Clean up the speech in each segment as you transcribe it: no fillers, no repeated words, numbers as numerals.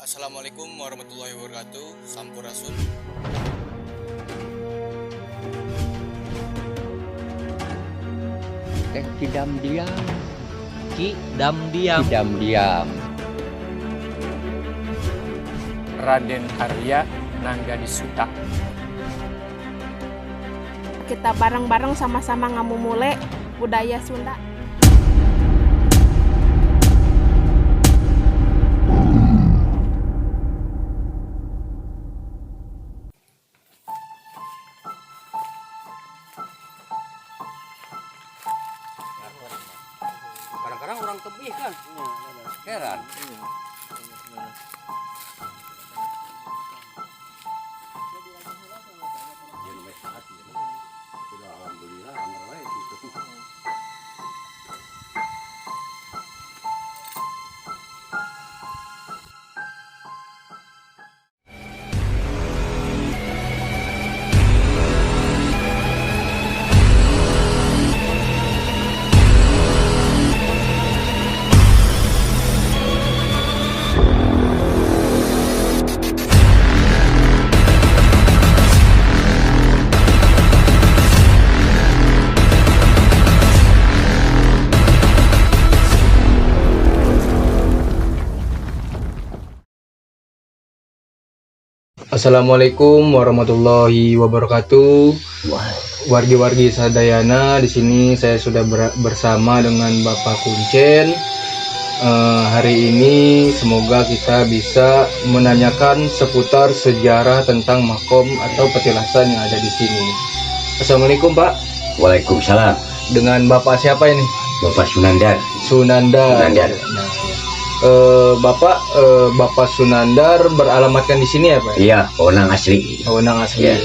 Assalamualaikum warahmatullahi wabarakatuh. Sampurasun. Teh Kidam diam, Ki Dam Diam. Kidam diam. Raden Arya Nangga Disuta. Kita bareng-bareng sama-sama ngamumule budaya Sunda. Kadang-kadang orang tebih kan, heran. Alhamdulillah, gitu. Assalamualaikum warahmatullahi wabarakatuh. Wargi-wargi sadayana, di sini saya sudah bersama dengan Bapak Kuncen. Hari ini semoga kita bisa menanyakan seputar sejarah tentang makom atau petilasan yang ada di sini. Assalamualaikum Pak. Waalaikumsalam. Dengan Bapak siapa ini? Bapak Sunandar. Sunandar. Sunandar. Bapak Sunandar beralamatkan di sini ya Pak? Iya, Onang asli. Wewenang asli. Iya.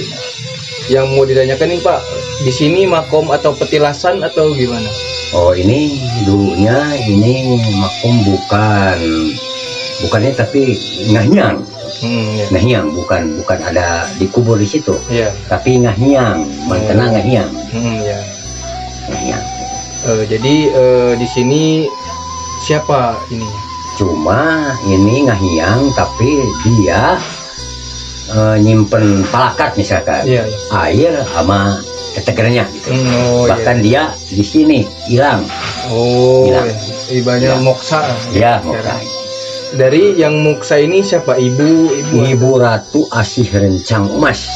Yang mau ditanyakan nih Pak, di sini makom atau petilasan atau gimana? Oh, ini dulunya ini makom bukannya tapi ngahyang. Ya. Ngahyang bukan ada dikubur di situ. Iya. Tapi ngahyang, mantena ngahyang. Ya. Ngahyang. Jadi di sini siapa ini? Cuma ini ngahyang tapi dia nyimpen palakat misalkan. Iya. Air sama ketegernya gitu. Bahkan iya. dia di sini hilang. Oh, Hilang. ibanya Iya. moksa. Ya, moksa. Dari yang moksa ini siapa? Ibu Ratu Asih Rencang Emas.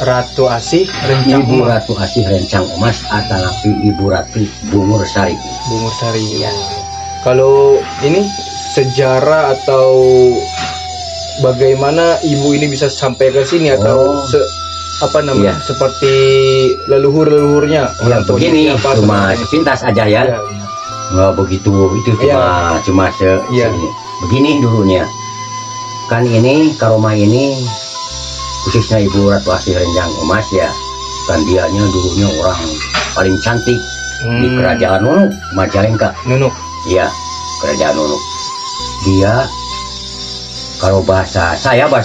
Ratu Asih Rencang Ibu Emas. Ratu Asih Rencang Emas atau Ibu Ratu Bungur Sari. Bungur Sari. Iya. Kalau ini sejarah atau bagaimana ibu ini bisa sampai ke sini atau Iya. seperti leluhurnya Ya orang tuanya begini, siapa, cuma seperti- sepintas aja ya. Iya, Nggak begitu, itu cuma Iya. segini. Begini dulunya. Kan ini Karomah ini khususnya Ibu Ratu Asih Rencang Emas ya. Kan dianya dulunya orang paling cantik di kerajaan Nunuk, Majalengka. Nunuk. Iya, kerajaan Nunuk. Dia kalau bahasa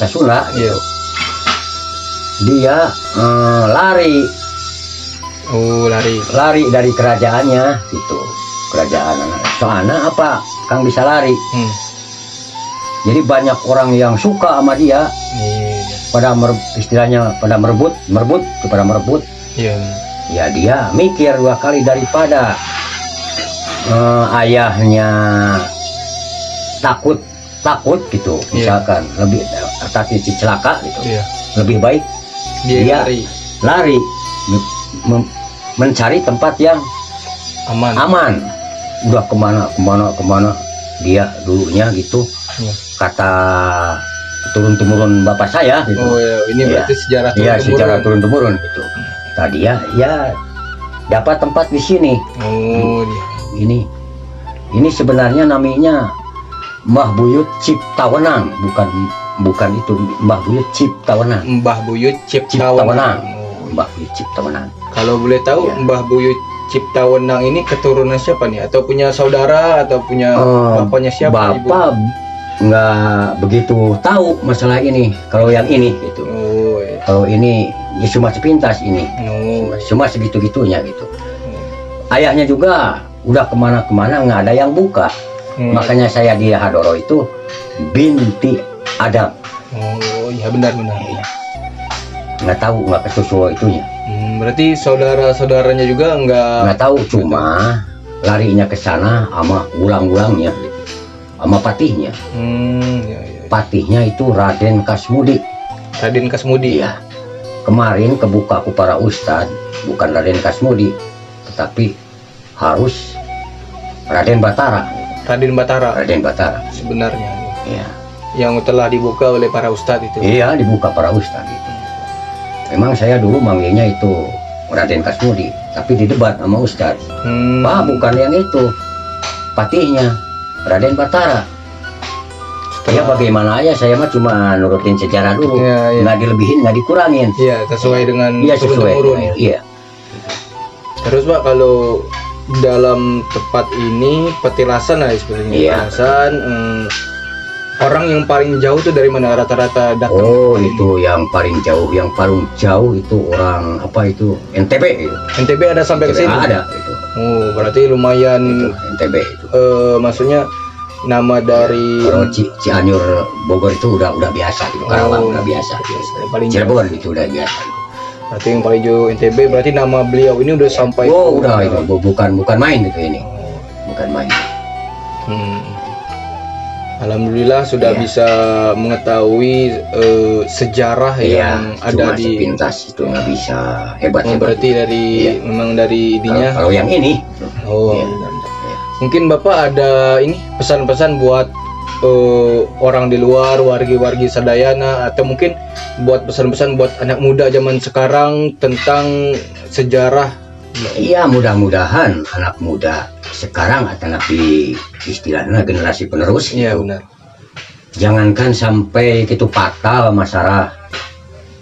Sunda Iya. gitu. Dia lari Oh, lari. dari kerajaannya gitu. Kerajaan soalnya apa? Kang bisa lari. Jadi banyak orang yang suka sama dia, Iya. istilahnya pada merebut. Iya. Ya dia mikir dua kali daripada ayahnya takut gitu, Iya. misalkan lebih takut celaka gitu. Iya. Lebih baik Dia Iya. lari mencari tempat yang aman. aman. Udah kemana dia dulunya gitu. Iya. Kata turun-temurun bapak saya gitu. Oh ya, ini Iya. berarti sejarah Iya, turun-temurun. secara turun-temurun gitu. Tadi ya dapat tempat di sini. Oh, dia. Ini sebenarnya namanya Mbah Buyut Ciptawenang, bukan itu Mbah Buyut Ciptawenang. Mbah Buyut Ciptawenang. Oh. Mbah Buyut Ciptawenang. Kalau boleh tahu, Iya. Mbah Buyut Ciptawenang ini keturunan siapa nih? Atau punya saudara atau punya bapaknya siapa? Bapak nggak begitu tahu masalah ini. Kalau yang ini gitu. Oh, iya. Kalau ini ya cuma sepintas ini. Oh, Cuma segitu-gitunya gitu. Ayahnya juga udah kemana-kemana nggak ada yang buka. Makanya saya di Hadoro itu binti adab. Oh iya benar-benar. Iya. Nggak tahu, nggak kesusu itunya. Berarti saudara-saudaranya juga Nggak tahu, cuma larinya ke sana sama ulang-ulangnya, sama patihnya. Ya, ya. Patihnya itu Raden Kasmudi. Raden Kasmudi. Iya. Kemarin kebuka aku para ustadz, bukan Raden Kasmudi, tetapi harus Raden Batara. Raden Batara Raden Batara. sebenarnya. Iya. Yang telah dibuka oleh para ustadz itu. Iya, dibuka para ustadz itu. Memang saya dulu manggilnya itu Raden Kasmudi, tapi didebat sama ustadz. Pak, bukan yang itu. Patihnya Raden Batara. Ya bagaimana aja, saya mah cuma nurutin sejarah dulu. Iya, iya. Nggak dilebihin, nggak dikurangin. Iya, sesuai dengan Iya, sesuai. turun-temurun. Iya. Terus Pak, kalau dalam tempat ini petilasan lah sebenarnya. Iya. Petilasan, orang yang paling jauh tuh dari mana rata-rata datang? Oh, itu yang paling jauh itu orang apa itu? NTB itu. NTB ada sampai ke NTB sini? ada itu. Oh, berarti lumayan. NTB itu. Maksudnya nama dari Kalau Cianjur Bogor itu udah biasa gitu. Karawang udah biasa. Yang paling jauh. Cirebon itu udah biasa. Berarti yang paling jauh NTB, berarti nama beliau ini udah sampai. Oh, udah itu bukan main gitu ini. Bukan main. Alhamdulillah sudah Iya. bisa mengetahui sejarah yang ada cuma di. sepintas itu nggak bisa hebat. Oh, berarti dari Iya. memang dari ininya. Kalau yang ini, Oh, Iya. benar. Mungkin Bapak ada ini pesan-pesan buat orang di luar, wargi-wargi Sadayana, atau mungkin buat pesan-pesan buat anak muda zaman sekarang tentang sejarah. iya mudah-mudahan anak muda sekarang atau nabi istilahnya generasi penerus. Iya itu. benar. Jangankan sampai gitu fatal masalah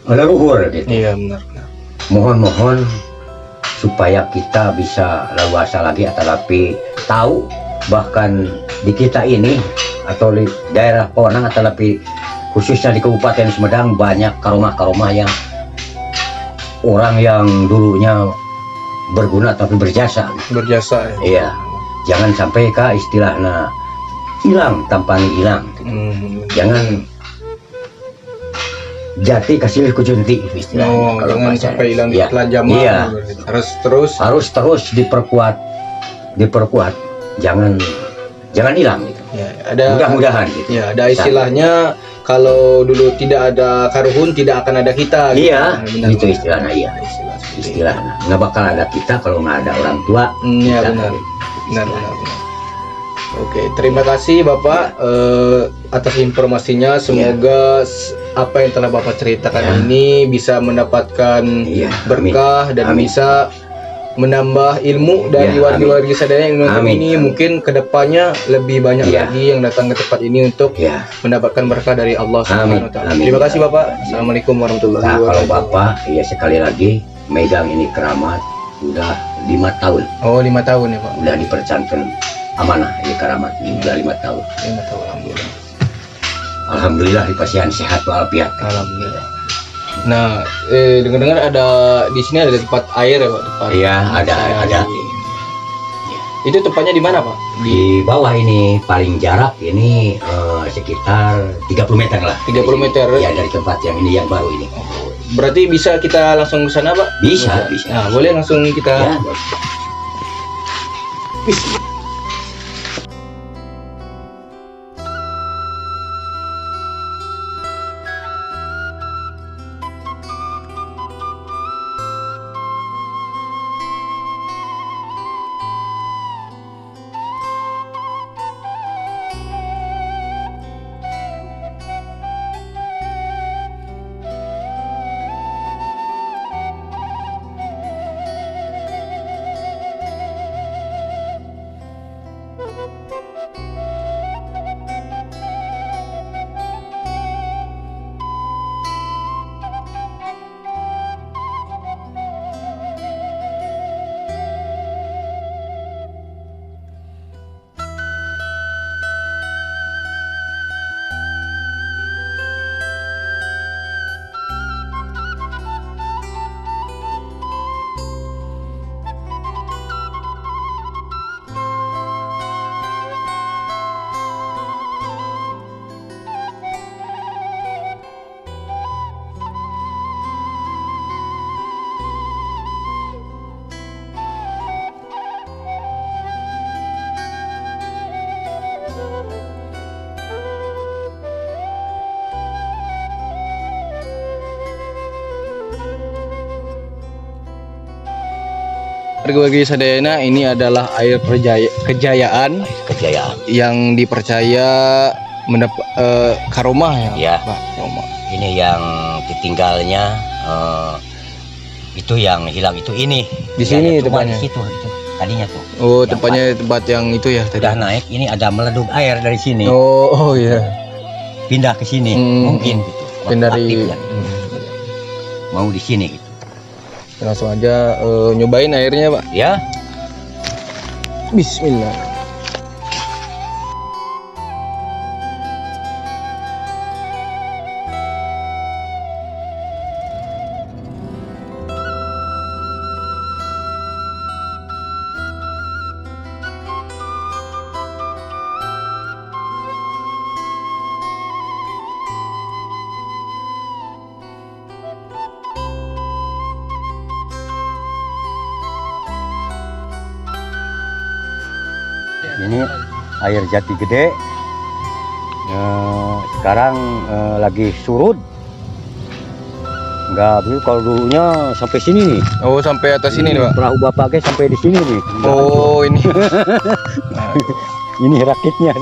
leluhur gitu. Iya benar. Mohon supaya kita bisa leluasa lagi atau lebih tahu bahkan di kita ini atau di daerah Ponang atau lebih khususnya di Kabupaten Sumedang banyak karomah-karomah yang orang yang dulunya berguna tapi berjasa. Berjasa. Ya. Iya, jangan sampai istilahnya hilang tanpa hilang. Jangan jati kasih kujunti istilahnya. Oh, kalau jangan bahasa. sampai hilang di Iya. telan zaman. Iya. Harus Harus diperkuat. Jangan hilang gitu. ya, ada Mudah-mudahan gitu. ya ada istilahnya kalau dulu tidak ada karuhun tidak akan ada kita. Gitu. Iya, Benar, itu istilahnya iya. Ada istilah seperti itu. Istilahnya nggak bakal ada kita kalau nggak ada orang tua. Iya Kita. benar. Benar. Oke, terima kasih Bapak atas informasinya. Semoga apa yang telah Bapak ceritakan Ya. ini bisa mendapatkan Iya, berkah dan Amin. bisa menambah ilmu dari Ya, warga-warga Sadayana yang menonton Amin. ini. Mungkin kedepannya lebih banyak Ya. lagi yang datang ke tempat ini untuk Ya. mendapatkan berkah dari Allah Subhanahu wa taala. Amin. Terima kasih Bapak. Assalamualaikum warahmatullahi Nah, kalau wabarakatuh. Bapak ya sekali lagi megang ini keramat udah 5 tahun. Oh, 5 tahun ya Pak. Udah dipercankan amanah ini keramat ini udah 5 tahun. 5 tahun alhamdulillah. Alhamdulillah dipasihan sehat walafiat. Alhamdulillah. Nah, dengar-dengar ada di sini ada tempat air ya Pak, tempat. Iya, ada. Itu tempatnya di mana Pak? Di bawah ini paling jarak ini sekitar 30 meter lah. 30 meter. Ya dari tempat yang ini yang baru ini. Berarti bisa kita langsung ke sana Pak? Bisa. Nah, boleh langsung kita. Ya. Warga-warga Sadayana, ini adalah air kejayaan yang dipercaya karomah ya, Ya. Pak. Karomah. Ini yang ditinggalnya itu yang hilang itu ini. Di sini cuma tempatnya. di situ itu tadinya tuh. Oh, Yang tempatnya tempat yang itu ya tadi. Udah naik, ini ada meleduk air dari sini. Oh iya. Pindah ke sini mungkin gitu. Pindah dari Aktifnya. Mau di sini gitu. langsung aja nyobain airnya, Pak. Ya. Bismillah. Ini air jati gede. Sekarang lagi surut. Enggak dulu, kalau dulunya sampai sini nih. Oh, sampai atas sini nih, Pak. Perahu bapaknya sampai di sini nih. Oh, ini. Ini rakitnya.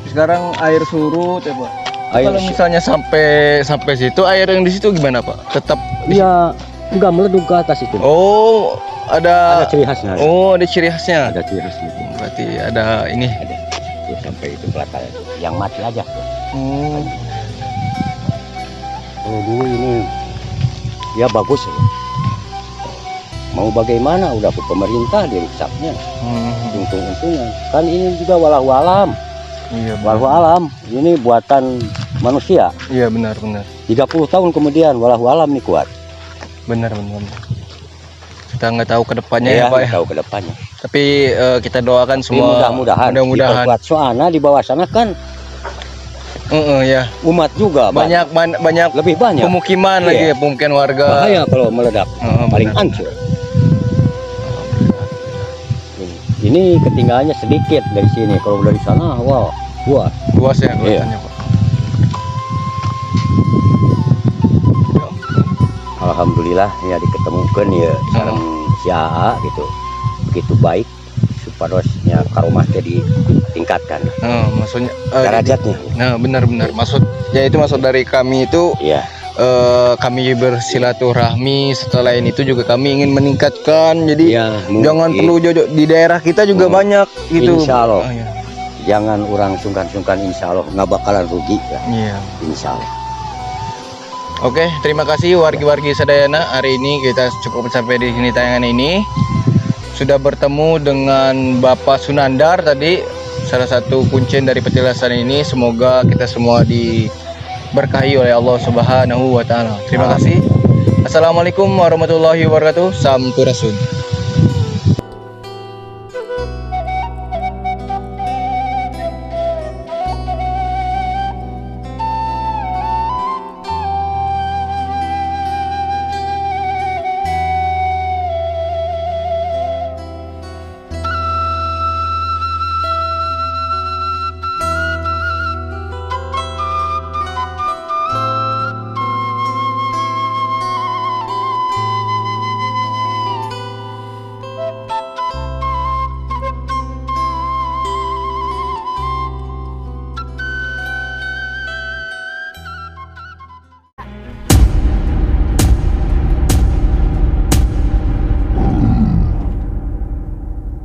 Sekarang air surut ya, Pak. Air Kalau misalnya sampai situ, air yang di situ gimana, Pak? Tetap Iya, enggak meleduk ke atas itu. Oh, Ada ada ciri khasnya. Oh, ada ciri khasnya. Ada ciri khasnya itu. Berarti ada ini. Ada. Tuh, sampai itu kelihatan. Yang mati aja. Hmm. Kalau dulu ini ya bagus ya. Mau bagaimana, udah pemerintah dirusaknya. Untung-untungnya. Kan ini juga walau alam. Iya, Walau alam. Ini buatan manusia. Iya, benar. 30 tahun kemudian walau alam nih kuat. Benar. Kita nggak tahu ke depannya ya, Ya, Pak ya. tahu ke depannya. Tapi kita doakan Tapi semua mudah-mudahan. mudah-mudahan. Diperkuat. Soalnya di bawah sana kan Ya. umat juga Banyak lebih banyak. pemukiman Iya. lagi ya, pemukiman warga. Bahaya kalau meledak. Paling benar. hancur. Ini ketinggalannya sedikit dari sini. Kalau dari sana, wah, luas. Luas ya kelihatannya, Pak. Alhamdulillah ya diketemukan ya sareng si AA gitu. Begitu baik supadosnya karomahnya ditingkatkan Maksudnya derajatnya. nah, benar. Maksud ya itu maksud dari kami itu Iya. kami bersilaturahmi, setelah itu juga kami ingin meningkatkan. Jadi Ya, jangan perlu jauh di daerah kita juga banyak gitu. Insya Allah. Iya. Jangan orang sungkan-sungkan, insya Allah nggak bakalan rugi ya. Iya. Insya Allah. Oke, terima kasih wargi-wargi Sadayana. Hari ini kita cukup sampai di sini tayangan ini. Sudah bertemu dengan Bapak Sunandar tadi, salah satu kuncen dari petilasan ini. Semoga kita semua diberkahi oleh Allah Subhanahu wa taala. Terima kasih. Assalamualaikum warahmatullahi wabarakatuh. Sampurasun.